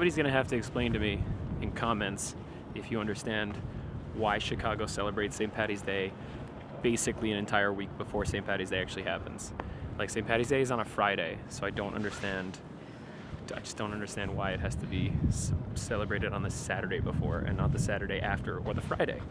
Somebody's gonna have to explain to me in comments if you understand why Chicago celebrates St. Patty's Day basically an entire week before St. Patty's Day actually happens. Like, St. Patty's Day is on a Friday, so I just don't understand why it has to be celebrated on the Saturday before and not the Saturday after or the Friday.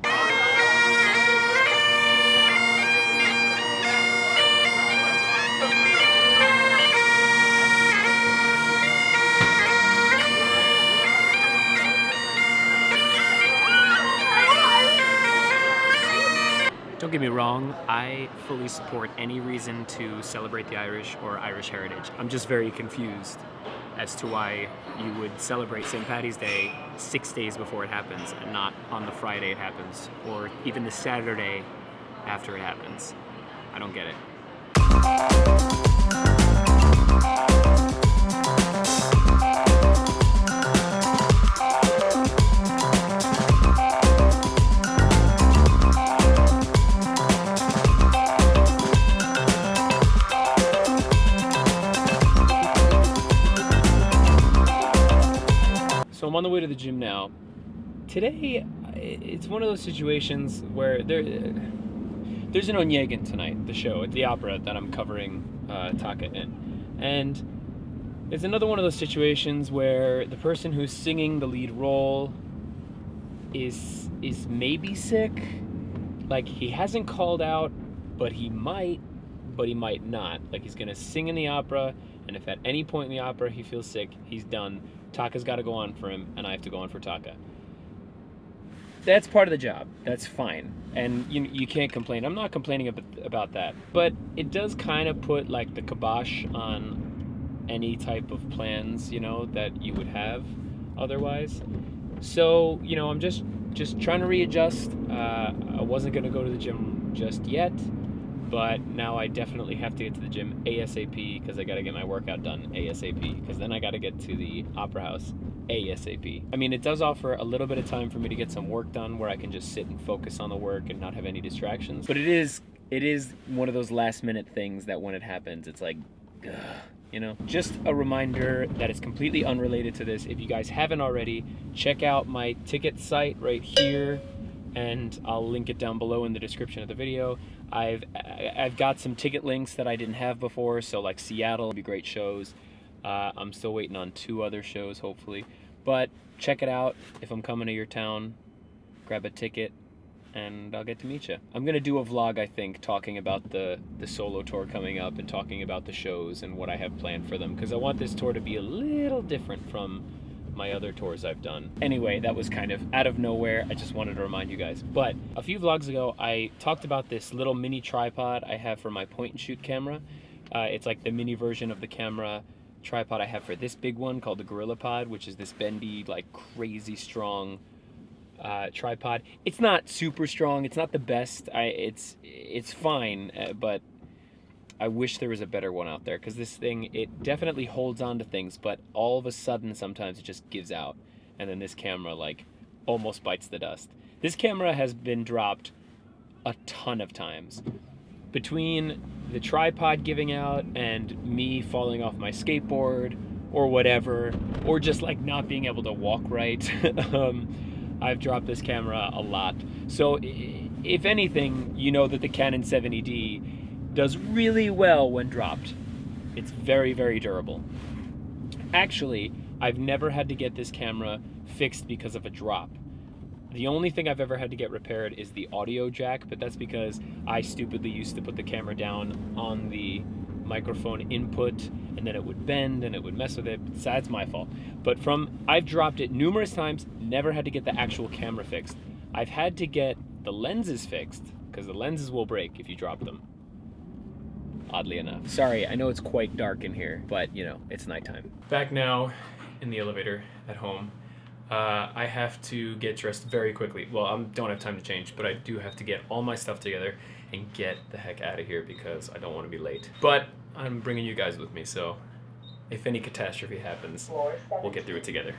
Don't get me wrong, I fully support any reason to celebrate the Irish or Irish heritage. I'm just very confused as to why you would celebrate St. Patty's Day 6 days before it happens and not on the Friday it happens, or even the Saturday after it happens. I don't get it. So I'm on the way to the gym now. Today, it's one of those situations where there's an Onegin tonight, the show at the opera that I'm covering Taka in. And it's another one of those situations where the person who's singing the lead role is maybe sick. Like, he hasn't called out, but he might not. Like, he's gonna sing in the opera, and if at any point in the opera he feels sick, he's done. Taka's got to go on for him, and I have to go on for Taka. That's part of the job. That's fine. And you can't complain. I'm not complaining about that. But it does kind of put, like, the kibosh on any type of plans, you know, that you would have otherwise. So, you know, I'm just trying to readjust. I wasn't going to go to the gym just yet. But now I definitely have to get to the gym ASAP because I got to get my workout done ASAP because then I got to get to the Opera House ASAP. I mean, it does offer a little bit of time for me to get some work done where I can just sit and focus on the work and not have any distractions. But it is one of those last minute things that when it happens, it's like, ugh, you know? Just a reminder that it's completely unrelated to this. If you guys haven't already, check out my ticket site right here, and I'll link it down below in the description of the video. I've got some ticket links that I didn't have before, so like Seattle would be great shows. I'm still waiting on 2 other shows, hopefully. But check it out. If I'm coming to your town, grab a ticket, and I'll get to meet you. I'm gonna do a vlog, I think, talking about the solo tour coming up and talking about the shows and what I have planned for them, because I want this tour to be a little different from my other tours I've done. Anyway, that was kind of out of nowhere. I just wanted to remind you guys. But a few vlogs ago, I talked about this little mini tripod I have for my point and shoot camera. It's like the mini version of the camera tripod I have for this big one called the Gorilla Pod, which is this bendy, like crazy strong tripod. It's not super strong. It's not the best. It's fine, but I wish there was a better one out there, because this thing, it definitely holds on to things, but all of a sudden sometimes it just gives out, and then this camera like almost bites the dust. This camera has been dropped a ton of times. Between the tripod giving out and me falling off my skateboard or whatever, or just like not being able to walk right, I've dropped this camera a lot. So if anything, you know that the Canon 70D does really well when dropped. It's very, very durable. Actually, I've never had to get this camera fixed because of a drop. The only thing I've ever had to get repaired is the audio jack, but that's because I stupidly used to put the camera down on the microphone input, and then it would bend and it would mess with it. So that's my fault. But I've dropped it numerous times, never had to get the actual camera fixed. I've had to get the lenses fixed, because the lenses will break if you drop them. Oddly enough. Sorry, I know it's quite dark in here, but you know, it's nighttime. Back now in the elevator at home. I have to get dressed very quickly. Well, I don't have time to change, but I do have to get all my stuff together and get the heck out of here because I don't want to be late. But I'm bringing you guys with me, so if any catastrophe happens, we'll get through it together.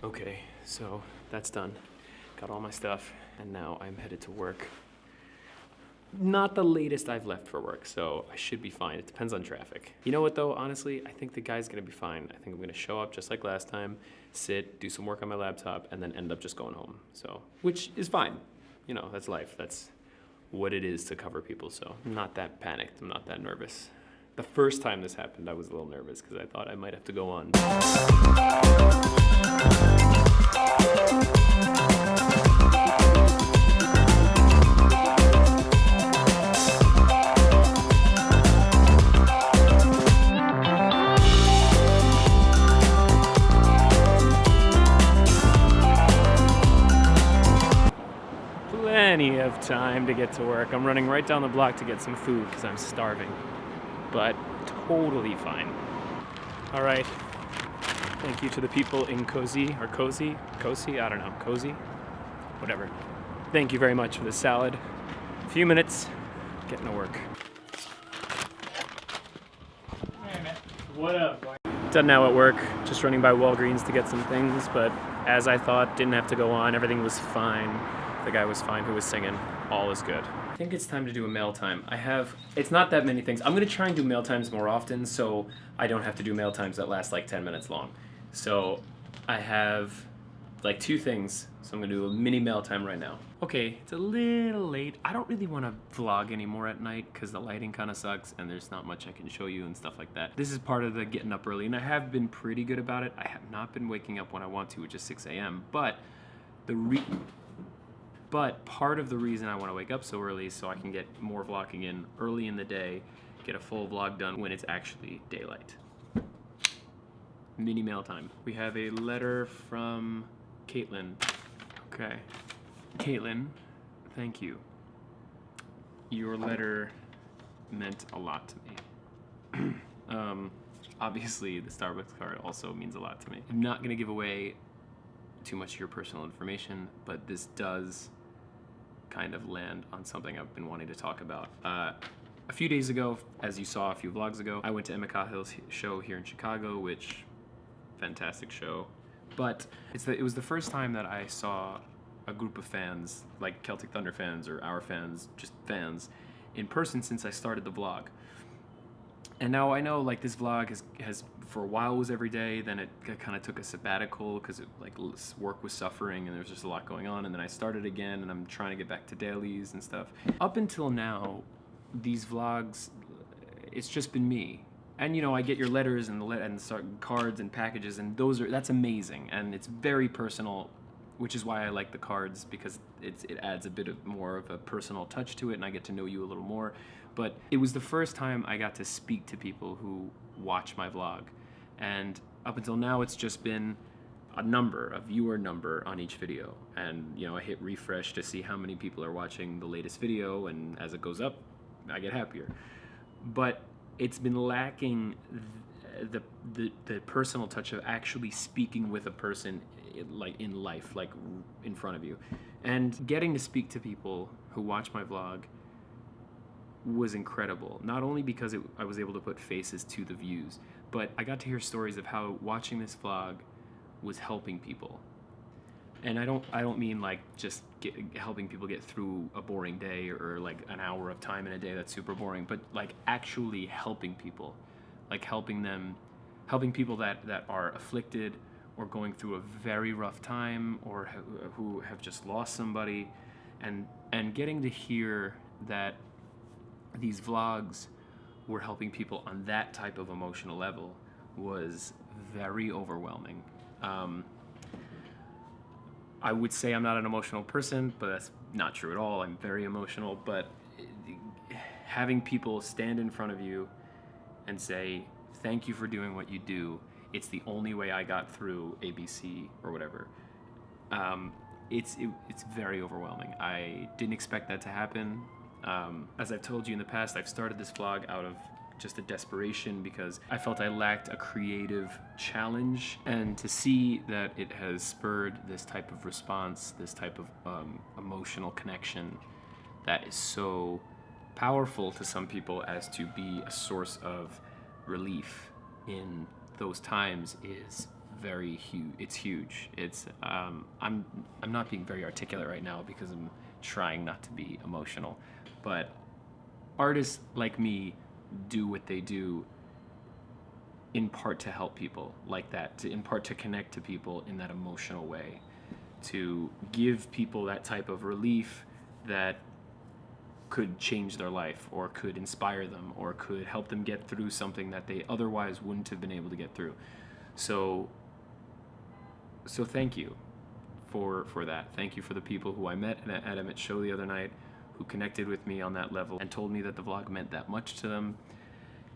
Okay, so that's done. Got all my stuff, and now I'm headed to work. not the latest I've left for work, so I should be fine. It depends on traffic. You know what though, honestly, I think the guy's gonna be fine. I think I'm gonna show up just like last time, sit, do some work on my laptop, and then end up just going home. So, which is fine. You know, that's life. That's what it is to cover people, so I'm not that panicked. I'm not that nervous. The first time this happened, I was a little nervous because I thought I might have to go on. Plenty of time to get to work. I'm running right down the block to get some food because I'm starving, but totally fine. All right. Thank you to the people in Cozy, I don't know, Cozy, whatever. Thank you very much for the salad. A few minutes, getting to work. Hey man, what up? Done now at work, just running by Walgreens to get some things, but as I thought, didn't have to go on, everything was fine. The guy was fine who was singing, all is good. I think it's time to do a mail time. It's not that many things. I'm gonna try and do mail times more often so I don't have to do mail times that last like 10 minutes long. So I have like 2 things, so I'm gonna do a mini mail time right now. Okay, it's a little late. I don't really wanna vlog anymore at night because the lighting kinda sucks and there's not much I can show you and stuff like that. This is part of the getting up early and I have been pretty good about it. I have not been waking up when I want to, which is 6 a.m., but part of the reason I want to wake up so early is so I can get more vlogging in early in the day, get a full vlog done when it's actually daylight. Mini mail time. We have a letter from Caitlin. Okay. Caitlin, thank you. Your letter meant a lot to me. Obviously, the Starbucks card also means a lot to me. I'm not going to give away too much of your personal information, but this does kind of land on something I've been wanting to talk about. A few days ago, as you saw a few vlogs ago, I went to Emmett O'Hanlon's show here in Chicago, which, fantastic show. But it was the first time that I saw a group of fans, like Celtic Thunder fans or our fans, just fans, in person since I started the vlog. And now I know like this vlog has for a while was every day, then it kind of took a sabbatical because work was suffering and there was just a lot going on, and then I started again and I'm trying to get back to dailies and stuff. Up until now, these vlogs, it's just been me. And you know, I get your letters and cards and packages, and that's amazing, and it's very personal, which is why I like the cards, because it adds a bit of more of a personal touch to it and I get to know you a little more. But it was the first time I got to speak to people who watch my vlog. And up until now, it's just been a viewer number on each video. And you know, I hit refresh to see how many people are watching the latest video, and as it goes up, I get happier. But it's been lacking the personal touch of actually speaking with a person like in life, like in front of you. And getting to speak to people who watch my vlog was incredible. Not only because I was able to put faces to the views, but I got to hear stories of how watching this vlog was helping people. And I don't mean like just helping people get through a boring day or like an hour of time in a day that's super boring, but like actually helping people, like helping people that are afflicted or going through a very rough time, or who have just lost somebody, and getting to hear that these vlogs were helping people on that type of emotional level was very overwhelming. I would say I'm not an emotional person, but that's not true at all. I'm very emotional, but having people stand in front of you and say, thank you for doing what you do, it's the only way I got through ABC or whatever. It's very overwhelming. I didn't expect that to happen. As I've told you in the past, I've started this vlog out of just a desperation because I felt I lacked a creative challenge, and to see that it has spurred this type of response, this type of emotional connection that is so powerful to some people as to be a source of relief in those times is very huge. It's huge. It's I'm not being very articulate right now because I'm trying not to be emotional, but artists like me do what they do in part to help people like that, in part to connect to people in that emotional way, to give people that type of relief that could change their life or could inspire them or could help them get through something that they otherwise wouldn't have been able to get through. So thank you for that. Thank you for the people who I met at Emmett's show the other night, who connected with me on that level and told me that the vlog meant that much to them.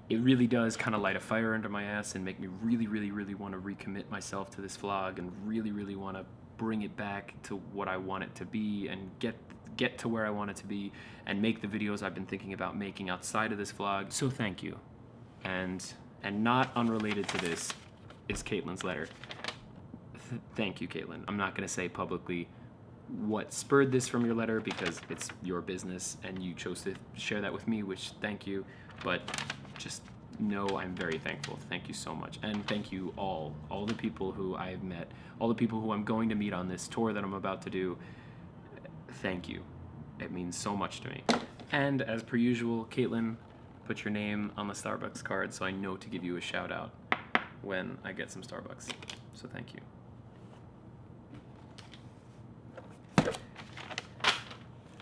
It really does kind of light a fire under my ass and make me really, really, really want to recommit myself to this vlog and really, really want to bring it back to what I want it to be and get to where I want it to be and make the videos I've been thinking about making outside of this vlog. So thank you. And not unrelated to this is Caitlin's letter. Thank you, Caitlin. I'm not going to say publicly what spurred this from your letter because it's your business and you chose to share that with me, which thank you, but just know I'm very thankful. Thank you so much. And thank you all the people who I've met, all the people who I'm going to meet on this tour that I'm about to do. Thank you. It means so much to me. And as per usual, Caitlin, put your name on the Starbucks card so I know to give you a shout out when I get some Starbucks. So thank you.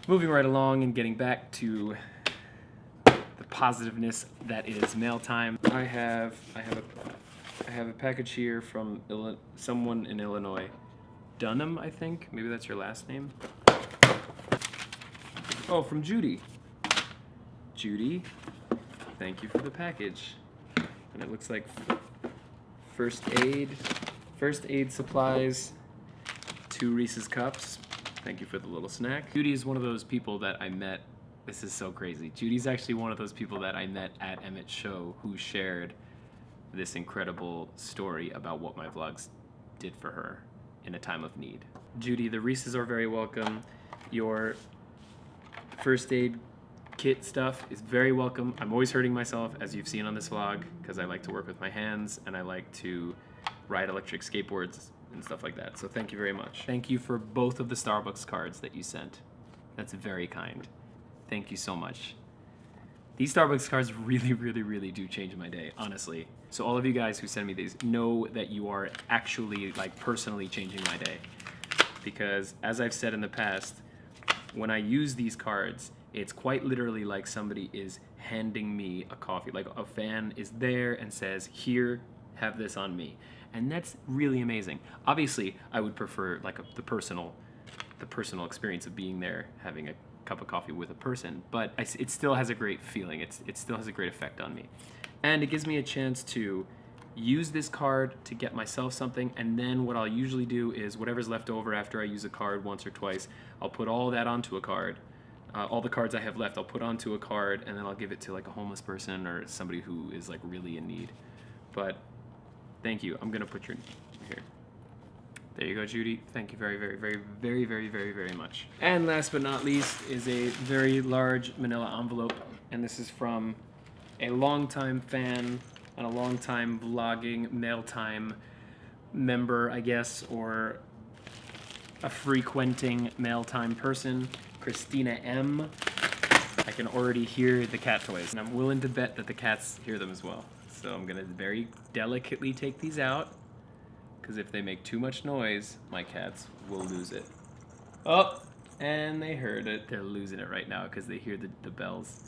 Moving right along and getting back to the positiveness that is mail time. I have a package here from someone in Illinois. Dunham, I think. Maybe that's your last name. Oh, from Judy. Judy, thank you for the package. And it looks like first aid supplies, 2 Reese's cups. Thank you for the little snack. Judy is one of those people that I met. This is so crazy. Judy's actually one of those people that I met at Emmett's show who shared this incredible story about what my vlogs did for her in a time of need. Judy, the Reese's are very welcome. Your first aid kit stuff is very welcome. I'm always hurting myself, as you've seen on this vlog, because I like to work with my hands and I like to ride electric skateboards and stuff like that. So thank you very much. Thank you for both of the Starbucks cards that you sent. That's very kind. Thank you so much. These Starbucks cards really, really, really do change my day, honestly. So all of you guys who send me these know that you are actually, like, personally changing my day. Because as I've said in the past, when I use these cards, it's quite literally like somebody is handing me a coffee. Like a fan is there and says, here, have this on me. And that's really amazing. Obviously, I would prefer like the personal experience of being there, having a cup of coffee with a person, but it still has a great feeling. It still has a great effect on me. And it gives me a chance to use this card to get myself something, and then what I'll usually do is whatever's left over after I use a card once or twice, I'll put all that onto a card. All the cards I have left, I'll put onto a card, and then I'll give it to like a homeless person or somebody who is like really in need. But thank you. I'm gonna put your here. There you go, Judy. Thank you very, very, very, very, very, very, very much. And last but not least is a very large manila envelope, and this is from a longtime fan and a longtime vlogging mail time member, I guess, or a frequenting mail time person, Christina M. I can already hear the cat toys, and I'm willing to bet that the cats hear them as well. So I'm gonna very delicately take these out, because if they make too much noise, my cats will lose it. Oh, and they heard it. They're losing it right now because they hear the bells.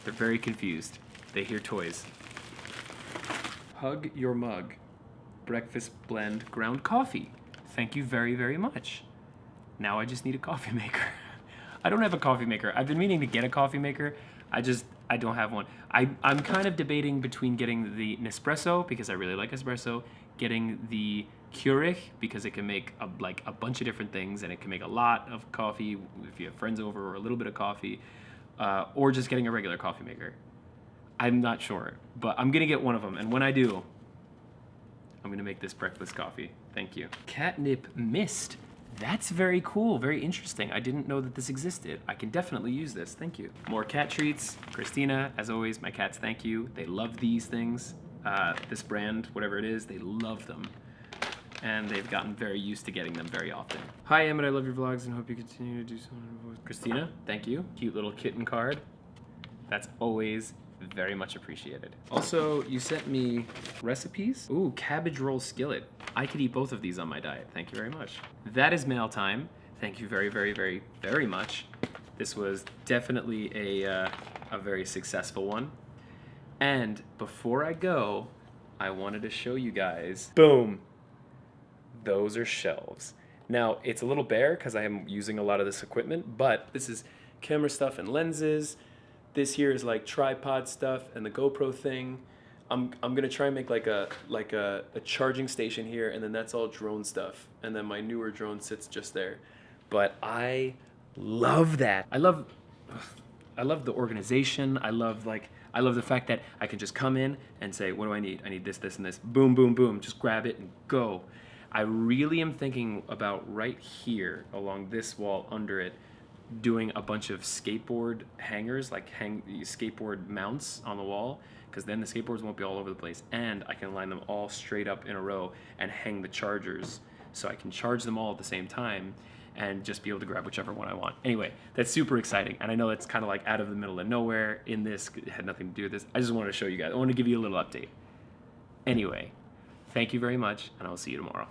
They're very confused. They hear toys. Hug your mug. Breakfast blend ground coffee. Thank you very, very much. Now I just need a coffee maker. I don't have a coffee maker. I've been meaning to get a coffee maker. I don't have one. I'm kind of debating between getting the Nespresso, because I really like espresso, getting the Keurig, because it can make a bunch of different things, and it can make a lot of coffee if you have friends over, or a little bit of coffee, or just getting a regular coffee maker. I'm not sure, but I'm gonna get one of them, and when I do, I'm gonna make this breakfast coffee. Thank you. Catnip mist. That's very cool, very interesting. I didn't know that this existed. I can definitely use this, thank you. More cat treats. Christina, as always, my cats thank you. They love these things. This brand, whatever it is, they love them. and they've gotten very used to getting them very often. Hi, Emmett, I love your vlogs and hope you continue to do so. Christina, thank you. Cute little kitten card. That's always very much appreciated. Also, you sent me recipes. Ooh, cabbage roll skillet. I could eat both of these on my diet. Thank you very much. That is mail time. Thank you very, very, very, very much. This was definitely a very successful one. And before I go, I wanted to show you guys, boom, those are shelves. Now, it's a little bare because I am using a lot of this equipment, but this is camera stuff and lenses. This here is like tripod stuff and the GoPro thing. I'm gonna try and make like a charging station here, and then that's all drone stuff. And then my newer drone sits just there. But I love that. I love the organization. I love the fact that I can just come in and say, what do I need? I need this, this, and this. Boom, boom, boom. Just grab it and go. I really am thinking about right here along this wall under it, doing a bunch of skateboard hangers, like skateboard mounts on the wall, because then the skateboards won't be all over the place, and I can line them all straight up in a row and hang the chargers so I can charge them all at the same time and just be able to grab whichever one I want. Anyway, that's super exciting, and I know that's kind of like out of the middle of nowhere in this, it had nothing to do with this. I just wanted to show you guys. I want to give you a little update. Anyway, thank you very much, and I will see you tomorrow.